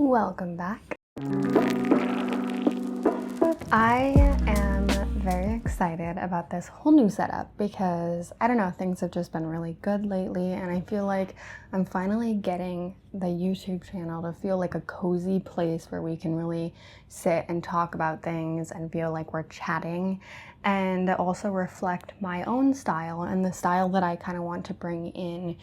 Welcome back. I am very excited about this whole new setup because, I don't know, things have just been really good lately, and I feel like I'm finally getting the YouTube channel to feel like a cozy place where we can really sit and talk about things and feel like we're chatting, and also reflect my own style and the style that I kind of want to bring in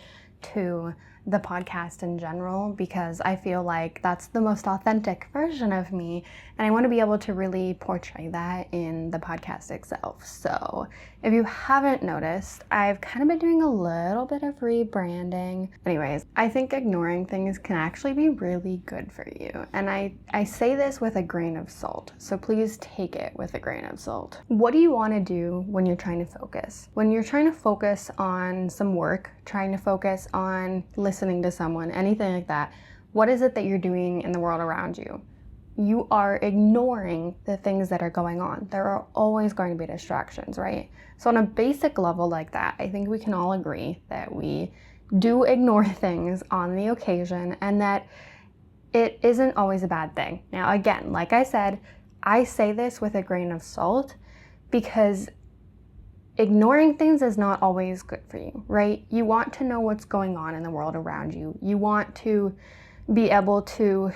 to the podcast in general, because I feel like that's the most authentic version of me, and I want to be able to really portray that in the podcast itself. So if you haven't noticed, I've kind of been doing a little bit of rebranding. Anyways, I think ignoring things can actually be really good for you, and I say this with a grain of salt, so please take it with a grain of salt. What do you want to do when you're trying to focus? When you're trying to focus on some work, trying to focus on listening to someone, anything like that, what is it that you're doing in the world around you? You are ignoring the things that are going on. There are always going to be distractions, right? So on a basic level like that, I think we can all agree that we do ignore things on the occasion, and that it isn't always a bad thing. Now, again, like I said, I say this with a grain of salt because ignoring things is not always good for you, right? You want to know what's going on in the world around you. You want to be able to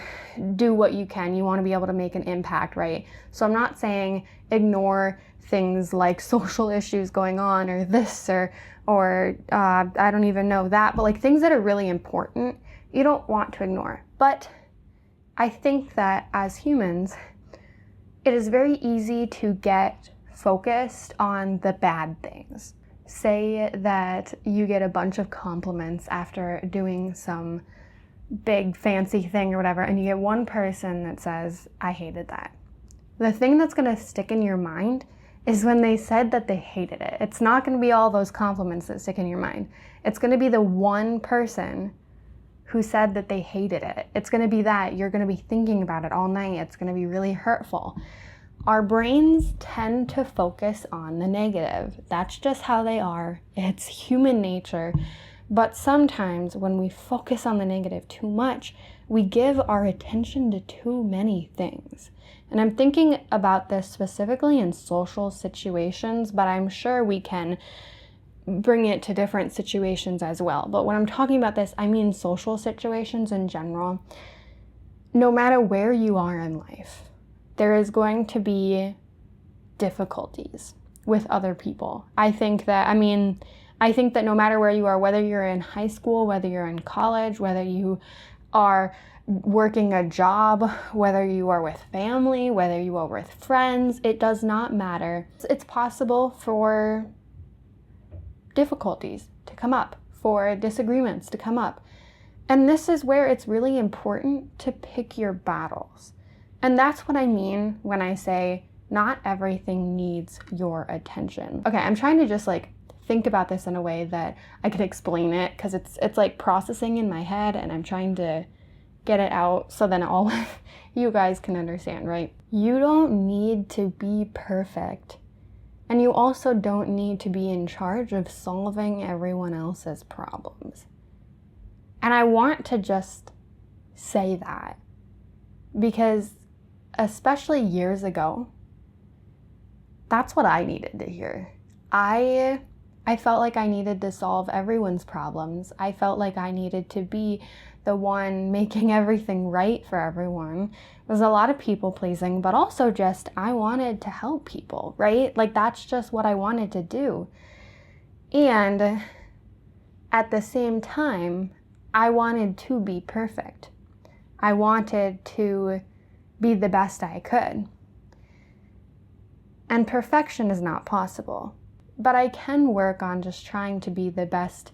do what you can. You want to be able to make an impact, right? So I'm not saying ignore things like social issues going on or this or I don't even know that, but like things that are really important, you don't want to ignore. But I think that as humans, it is very easy to get focused on the bad things. Say that you get a bunch of compliments after doing some big fancy thing or whatever, and you get one person that says, I hated that. The thing that's going to stick in your mind is when they said that they hated it. It's not going to be all those compliments that stick in your mind. It's going to be the one person who said that they hated it. It's going to be that. You're going to be thinking about it all night. It's going to be really hurtful. Our brains tend to focus on the negative. That's just how they are. It's human nature. But sometimes when we focus on the negative too much, we give our attention to too many things. And I'm thinking about this specifically in social situations, but I'm sure we can bring it to different situations as well. But when I'm talking about this, I mean social situations in general. No matter where you are in life, there is going to be difficulties with other people. I think that no matter where you are, whether you're in high school, whether you're in college, whether you are working a job, whether you are with family, whether you are with friends, it does not matter. It's possible for difficulties to come up, for disagreements to come up. And this is where it's really important to pick your battles. And that's what I mean when I say not everything needs your attention. Okay, I'm trying to just think about this in a way that I could explain it, because it's like processing in my head, and I'm trying to get it out so then all of you guys can understand, right? You don't need to be perfect, and you also don't need to be in charge of solving everyone else's problems. And I want to just say that because especially years ago, that's what I needed to hear. I felt like I needed to solve everyone's problems. I felt like I needed to be the one making everything right for everyone. It was a lot of people pleasing, but also just I wanted to help people, right? Like that's just what I wanted to do. And at the same time, I wanted to be perfect. I wanted to be the best I could. And perfection is not possible. But I can work on just trying to be the best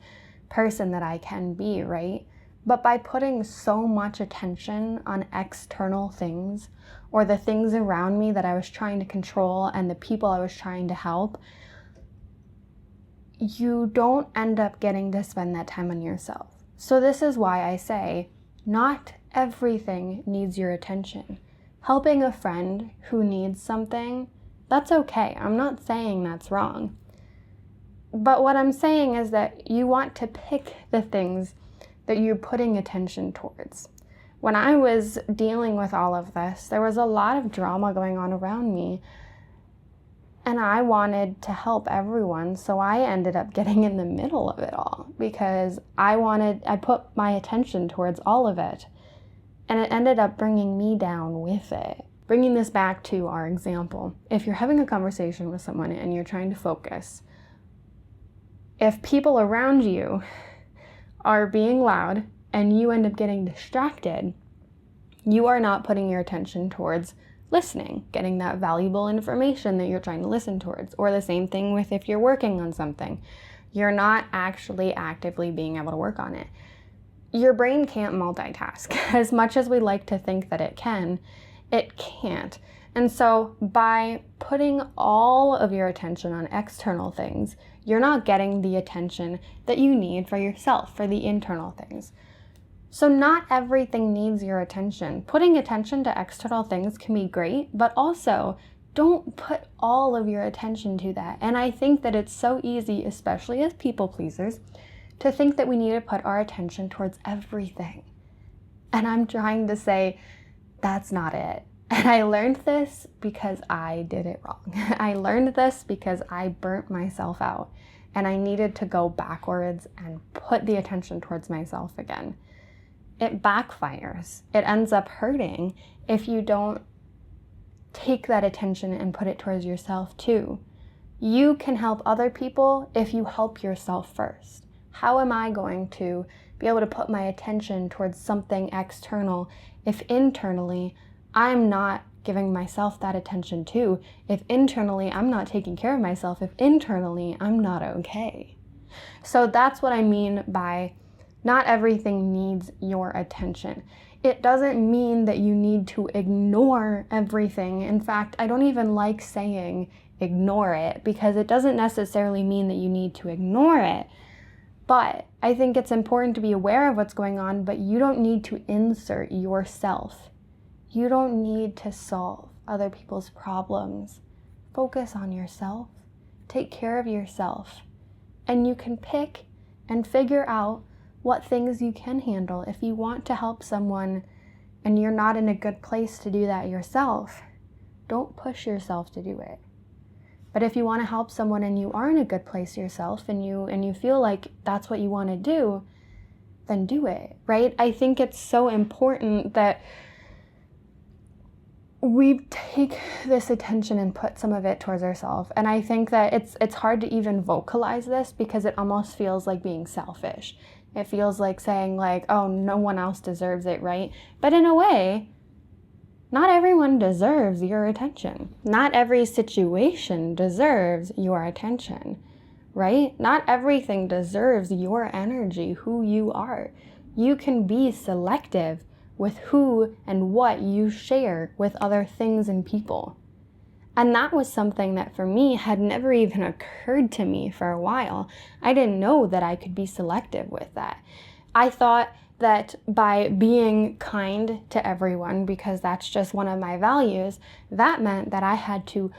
person that I can be, right? But by putting so much attention on external things, or the things around me that I was trying to control and the people I was trying to help, you don't end up getting to spend that time on yourself. So this is why I say, not everything needs your attention. Helping a friend who needs something, that's okay. I'm not saying that's wrong. But what I'm saying is that you want to pick the things that you're putting attention towards. When I was dealing with all of this, there was a lot of drama going on around me. And I wanted to help everyone, so I ended up getting in the middle of it all because I put my attention towards all of it. And it ended up bringing me down with it. Bringing this back to our example, if you're having a conversation with someone and you're trying to focus, if people around you are being loud and you end up getting distracted, you are not putting your attention towards listening, getting that valuable information that you're trying to listen towards. Or the same thing with if you're working on something. You're not actually actively being able to work on it. Your brain can't multitask. As much as we like to think that it can't. And so by putting all of your attention on external things, you're not getting the attention that you need for yourself, for the internal things. So not everything needs your attention. Putting attention to external things can be great, but also don't put all of your attention to that. And I think that it's so easy, especially as people pleasers, to think that we need to put our attention towards everything. And I'm trying to say, that's not it. And I learned this because I did it wrong. I learned this because I burnt myself out. And I needed to go backwards and put the attention towards myself again. It backfires. It ends up hurting if you don't take that attention and put it towards yourself too. You can help other people if you help yourself first. How am I going to be able to put my attention towards something external if internally I'm not giving myself that attention too? If internally I'm not taking care of myself, if internally I'm not okay. So that's what I mean by not everything needs your attention. It doesn't mean that you need to ignore everything. In fact, I don't even like saying ignore it because it doesn't necessarily mean that you need to ignore it. But I think it's important to be aware of what's going on, but you don't need to insert yourself. You don't need to solve other people's problems. Focus on yourself. Take care of yourself. And you can pick and figure out what things you can handle. If you want to help someone and you're not in a good place to do that yourself, don't push yourself to do it. But if you want to help someone and you are in a good place yourself and you feel like that's what you want to do, then do it, right? I think it's so important that we take this attention and put some of it towards ourselves. And I think that it's hard to even vocalize this because it almost feels like being selfish. It feels like saying like, oh, no one else deserves it, right? But in a way, not everyone deserves your attention. Not every situation deserves your attention, right? Not everything deserves your energy, who you are. You can be selective with who and what you share with other things and people. And that was something that for me had never even occurred to me for a while. I didn't know that I could be selective with that. I thought that by being kind to everyone, because that's just one of my values, that meant that I had to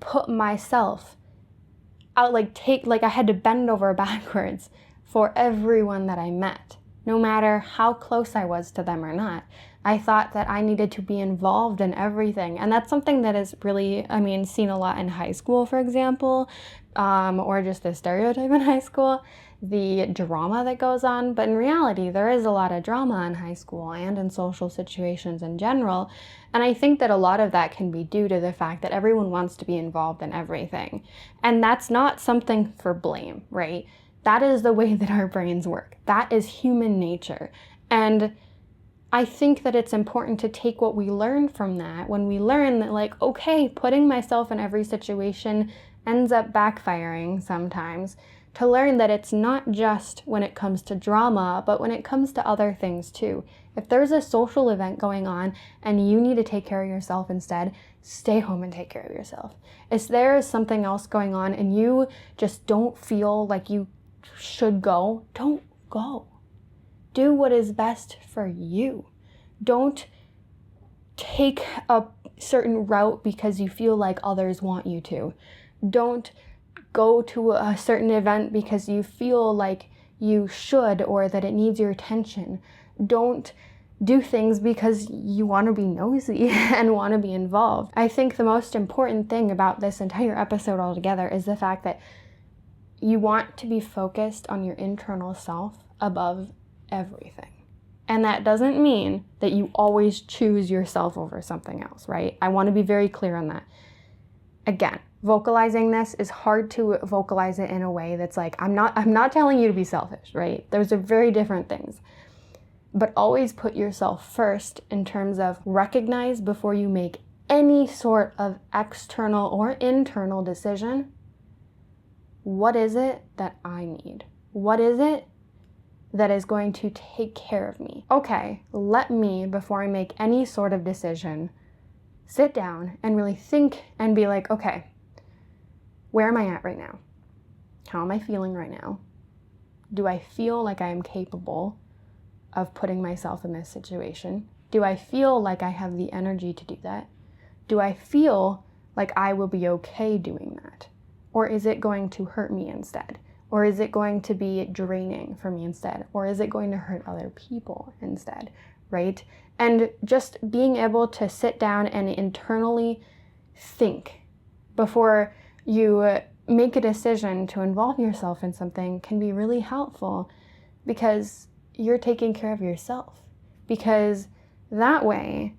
put myself out, I had to bend over backwards for everyone that I met, no matter how close I was to them or not. I thought that I needed to be involved in everything. And that's something that is really, seen a lot in high school, for example, or just a stereotype in high school, the drama that goes on. But in reality, there is a lot of drama in high school and in social situations in general. And I think that a lot of that can be due to the fact that everyone wants to be involved in everything. And that's not something for blame, right? That is the way that our brains work. That is human nature. And I think that it's important to take what we learn from that when we learn that, like, okay, putting myself in every situation ends up backfiring sometimes, to learn that it's not just when it comes to drama, but when it comes to other things too. If there's a social event going on and you need to take care of yourself instead, stay home and take care of yourself. If there is something else going on and you just don't feel like you should go, don't go. Do what is best for you. Don't take a certain route because you feel like others want you to. Don't go to a certain event because you feel like you should or that it needs your attention. Don't do things because you want to be nosy and want to be involved. I think the most important thing about this entire episode altogether is the fact that you want to be focused on your internal self above everything. And that doesn't mean that you always choose yourself over something else, right? I want to be very clear on that. Again, vocalizing this is hard to vocalize it in a way that's like, I'm not telling you to be selfish, right? Those are very different things. But always put yourself first in terms of recognize before you make any sort of external or internal decision. What is it that I need? What is it that is going to take care of me? Okay, let me, before I make any sort of decision, sit down and really think and be like, okay, where am I at right now? How am I feeling right now? Do I feel like I am capable of putting myself in this situation? Do I feel like I have the energy to do that? Do I feel like I will be okay doing that? Or is it going to hurt me instead? Or is it going to be draining for me instead? Or is it going to hurt other people instead, right? And just being able to sit down and internally think before you make a decision to involve yourself in something can be really helpful, because you're taking care of yourself. Because that way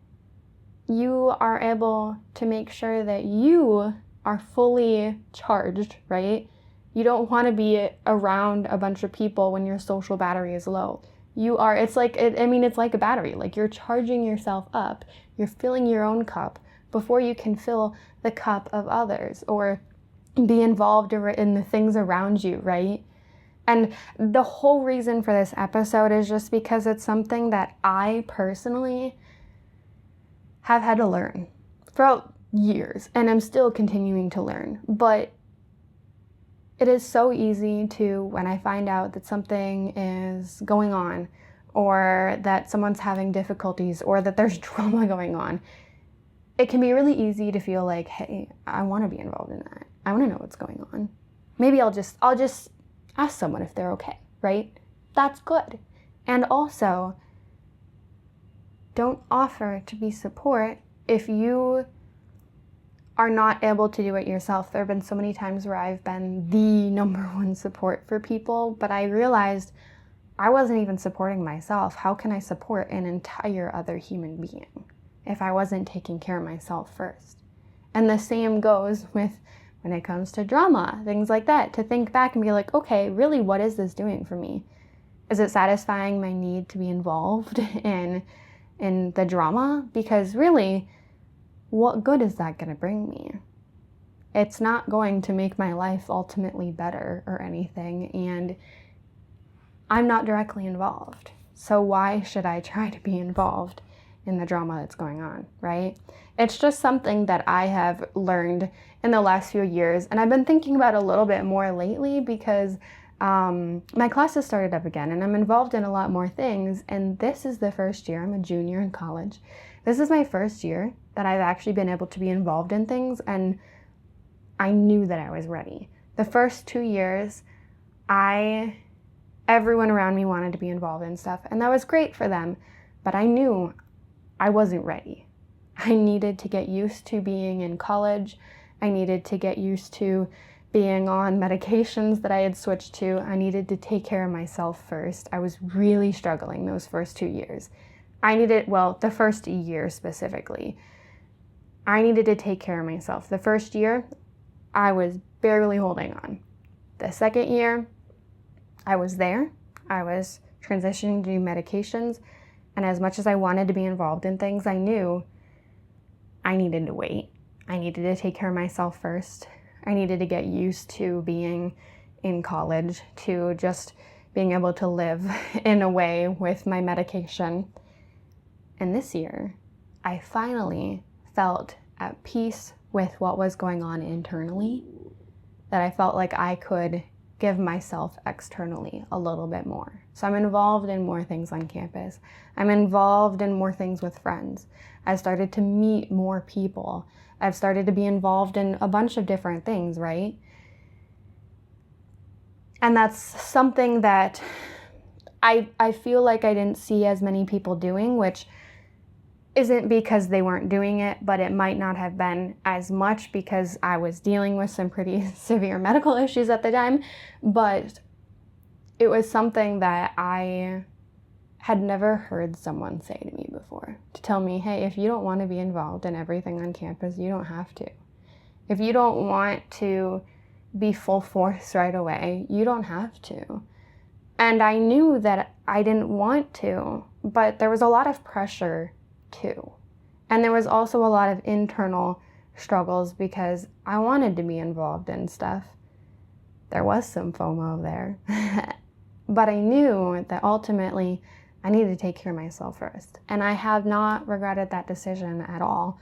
you are able to make sure that you are fully charged, right? You don't want to be around a bunch of people when your social battery is low. It's like a battery. Like, you're charging yourself up. You're filling your own cup before you can fill the cup of others or be involved in the things around you, right? And the whole reason for this episode is just because it's something that I personally have had to learn throughout years, and I'm still continuing to learn. But it is so easy to, when I find out that something is going on, or that someone's having difficulties, or that there's drama going on, it can be really easy to feel like, hey, I want to be involved in that. I want to know what's going on. Maybe I'll just ask someone if they're okay, right? That's good. And also, don't offer to be support if you are not able to do it yourself. There have been so many times where I've been the number one support for people, but I realized I wasn't even supporting myself. How can I support an entire other human being if I wasn't taking care of myself first? And the same goes with when it comes to drama, things like that, to think back and be like, okay, really, what is this doing for me? Is it satisfying my need to be involved in the drama? Because really, what good is that going to bring me? It's not going to make my life ultimately better or anything, and I'm not directly involved. So why should I try to be involved in the drama that's going on, right? It's just something that I have learned in the last few years, and I've been thinking about a little bit more lately because my classes started up again, and I'm involved in a lot more things, and this is the first year. I'm a junior in college. This is my first year that I've actually been able to be involved in things, and I knew that I was ready. The first 2 years, everyone around me wanted to be involved in stuff, and that was great for them, but I knew I wasn't ready. I needed to get used to being in college. I needed to get used to being on medications that I had switched to. I needed to take care of myself first. I was really struggling those first 2 years. The first year specifically. I needed to take care of myself. The first year, I was barely holding on. The second year, I was there. I was transitioning to medications. And as much as I wanted to be involved in things, I knew I needed to wait. I needed to take care of myself first. I needed to get used to being in college, to just being able to live in a way with my medication. And this year, I finally felt at peace with what was going on internally, that I felt like I could give myself externally a little bit more. So I'm involved in more things on campus. I'm involved in more things with friends. I've started to meet more people. I've started to be involved in a bunch of different things, right? And that's something that I feel like I didn't see as many people doing, which isn't because they weren't doing it, but it might not have been as much because I was dealing with some pretty severe medical issues at the time. But it was something that I had never heard someone say to me before, to tell me, hey, if you don't want to be involved in everything on campus, you don't have to. If you don't want to be full force right away, you don't have to. And I knew that I didn't want to, but there was a lot of pressure too. And there was also a lot of internal struggles because I wanted to be involved in stuff. There was some FOMO there. But I knew that ultimately I needed to take care of myself first. And I have not regretted that decision at all,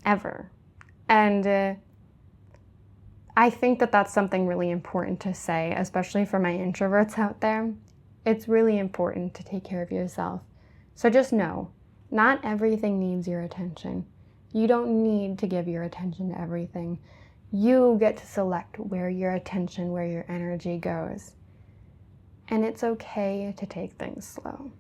ever. And I think that that's something really important to say, especially for my introverts out there. It's really important to take care of yourself. So just know, not everything needs your attention. You don't need to give your attention to everything. You get to select where your attention, where your energy goes. And it's okay to take things slow.